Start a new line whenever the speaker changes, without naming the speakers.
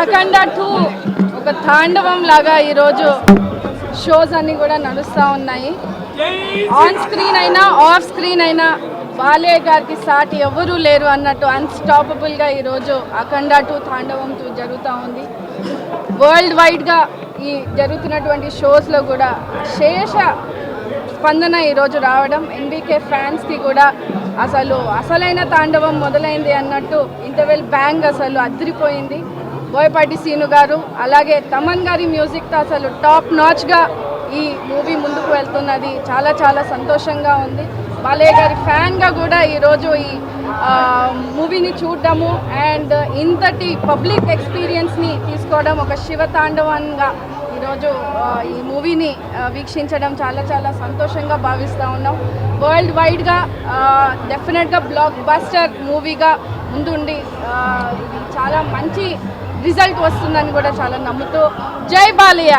అఖండ 2 ఒక తాండవం లాగా ఈరోజు షోస్ అన్ని కూడా నడుస్తూ ఉన్నాయి. ఆన్ స్క్రీన్ అయినా ఆఫ్ స్క్రీన్ అయినా బాలయ్య గారికి సాటి ఎవరూ లేరు అన్నట్టు అన్స్టాపబుల్గా ఈరోజు అఖండ 2 తాండవం 2 జరుగుతూ ఉంది. వరల్డ్ వైడ్గా ఈ జరుగుతున్నటువంటి షోస్లో కూడా శేష స్పందన ఈరోజు రావడం ఎన్బీకే ఫ్యాన్స్కి కూడా అసలైన తాండవం మొదలైంది అన్నట్టు ఇంటర్వెల్ బ్యాంగ్ అసలు అదిరిపోయింది. బోయపాటి సీను గారు అలాగే తమన్ గారి మ్యూజిక్తో అసలు టాప్ నాచ్గా ఈ మూవీ ముందుకు వెళ్తున్నది. చాలా చాలా సంతోషంగా ఉంది. బాలయ్య గారి ఫ్యాన్గా కూడా ఈరోజు ఈ మూవీని చూడడము అండ్ ఇంతటి పబ్లిక్ ఎక్స్పీరియన్స్ని తీసుకోవడం ఒక శివతాండవంగా ఈరోజు ఈ మూవీని వీక్షించడం చాలా చాలా సంతోషంగా భావిస్తూ ఉన్నాం. వరల్డ్ వైడ్గా డెఫినెట్గా బ్లాక్ బస్టర్ మూవీగా ముందుండి ఇది చాలా మంచి రిజల్ట్ వస్తుందని కూడా చాలా నమ్ముతూ జై బాలయ్య.